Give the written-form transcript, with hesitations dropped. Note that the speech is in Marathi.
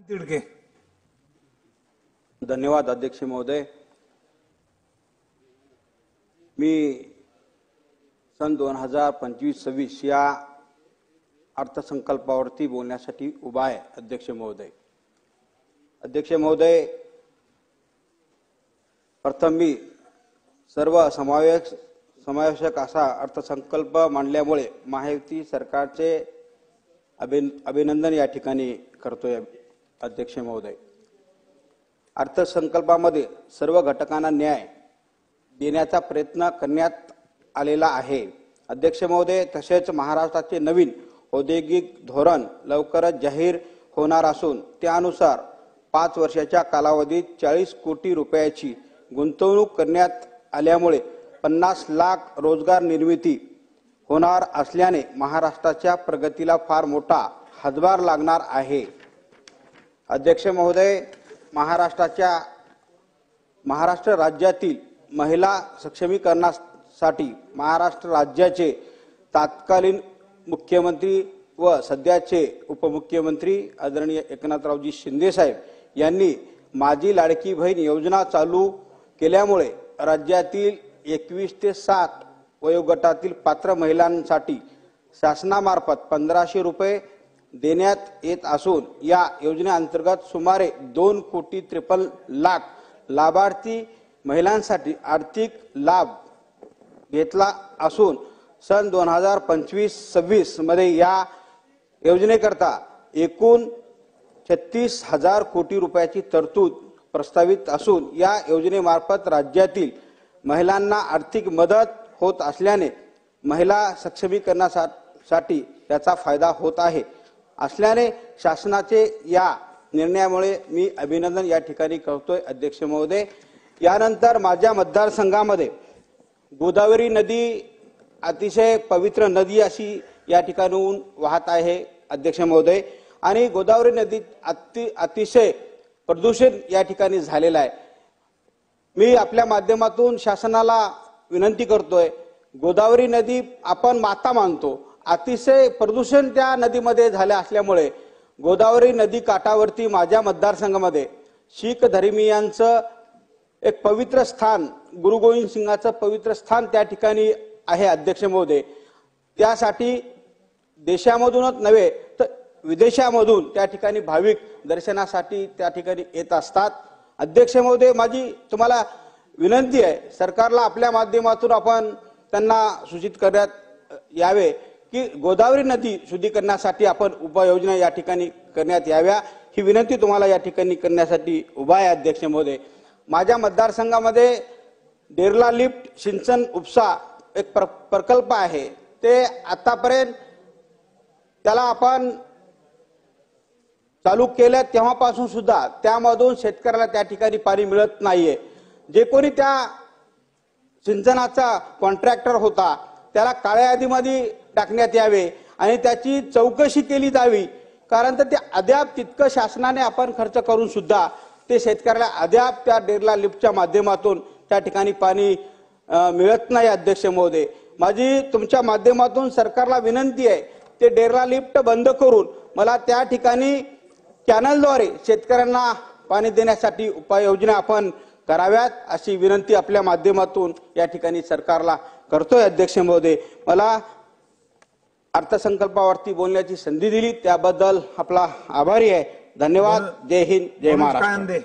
तिडके. धन्यवाद अध्यक्ष महोदय. मी सन 2025-26 या अर्थसंकल्पावरती बोलण्यासाठी उभा आहे अध्यक्ष महोदय. अध्यक्ष महोदय, प्रथम मी सर्व समावेशक असा अर्थसंकल्प मांडल्यामुळे महायुती सरकारचे अभिनंदन या ठिकाणी करतोय अध्यक्ष महोदय. अर्थसंकल्पामध्ये सर्व घटकांना न्याय देण्याचा प्रयत्न करण्यात आलेला आहे अध्यक्ष महोदय. तसेच महाराष्ट्राचे नवीन औद्योगिक धोरण लवकरच जाहीर होणार असून त्यानुसार 5 वर्षाच्या कालावधीत 40 कोटी रुपयाची गुंतवणूक करण्यात आल्यामुळे 50 लाख रोजगार निर्मिती होणार असल्याने महाराष्ट्राच्या प्रगतीला फार मोठा हातभार लागणार आहे अध्यक्ष महोदय. महाराष्ट्र राज्यातील महिला सक्षमीकरणासाठी महाराष्ट्र राज्याचे तत्कालीन मुख्यमंत्री व सध्याचे उपमुख्यमंत्री आदरणीय एकनाथरावजी शिंदे साहेब यांनी माझी लाडकी बहीण योजना चालू केल्यामुळे राज्यातील 21 ते 7 वयोगटातील पात्र महिलांसाठी शासनामार्फत 1500 रुपये देण्यात येत असून या योजनेअंतर्गत सुमारे 2 कोटी 53 लाख लाभार्थी महिलांसाठी आर्थिक लाभ घेतला असून सन 2025-26 मध्ये या योजनेकरता एकूण 36,000 कोटी रुपयाची तरतूद प्रस्तावित असून या योजनेमार्फत राज्यातील महिलांना आर्थिक मदत होत असल्याने महिला सक्षमीकरणासाठी त्याचा फायदा होत आहे असल्याने शासनाचे या निर्णयामुळे मी अभिनंदन या ठिकाणी करतोय अध्यक्ष महोदय. यानंतर माझ्या मतदारसंघामध्ये गोदावरी नदी अतिशय पवित्र नदी अशी या ठिकाणून वाहत आहे अध्यक्ष महोदय आणि गोदावरी नदी अतिशय प्रदूषण या ठिकाणी झालेला आहे. मी आपल्या माध्यमातून शासनाला विनंती करतोय, गोदावरी नदी आपण माता मानतो, अतिशय प्रदूषण त्या नदीमध्ये झाले असल्यामुळे गोदावरी नदी काठावरती माझ्या मतदारसंघामध्ये शीख धर्मीयांचं एक पवित्र स्थान गुरु गोविंद सिंगाचं पवित्र स्थान त्या ठिकाणी आहे अध्यक्ष महोदय. त्यासाठी देशामधूनच नव्हे तर विदेशामधून त्या ठिकाणी भाविक दर्शनासाठी त्या ठिकाणी येत असतात. अध्यक्ष महोदय, माझी तुम्हाला विनंती आहे, सरकारला आपल्या माध्यमातून आपण त्यांना सूचित करण्यात यावे की गोदावरी नदी शुद्धीकरणासाठी आपण उपाययोजना या ठिकाणी करण्यात याव्या. ही विनंती तुम्हाला या ठिकाणी करण्यासाठी उभा आहे अध्यक्ष महोदय. माझ्या मतदारसंघामध्ये डेरला लिफ्ट सिंचन उपसा एक प्रकल्प आहे, ते आतापर्यंत त्याला आपण चालू केलं तेव्हापासून सुद्धा त्यामधून शेतकऱ्याला त्या ठिकाणी पाणी मिळत नाहीये. जे कोणी त्या सिंचनाचा कॉन्ट्रॅक्टर होता त्याला काळ्या यादीमध्ये टाकण्यात यावे आणि त्याची चौकशी केली जावी, कारण तर ते अद्याप तितकं शासनाने आपण खर्च करून सुद्धा ते शेतकऱ्याला अद्याप त्या डेरला लिफ्टच्या माध्यमातून त्या ठिकाणी पाणी मिळत नाही अध्यक्ष महोदय. माझी तुमच्या माध्यमातून सरकारला विनंती आहे, ते डेरला लिफ्ट बंद करून मला त्या ठिकाणी कॅनलद्वारे शेतकऱ्यांना पाणी देण्यासाठी उपाययोजना आपण कराव्यात अशी विनंती आपल्या माध्यमातून या ठिकाणी सरकारला करतोय अध्यक्ष महोदय. मला अर्थसंकल्पावरती बोलण्याची संधी दिली त्याबद्दल आपला आभारी आहे. धन्यवाद. जय हिंद, जय महाराष्ट्र.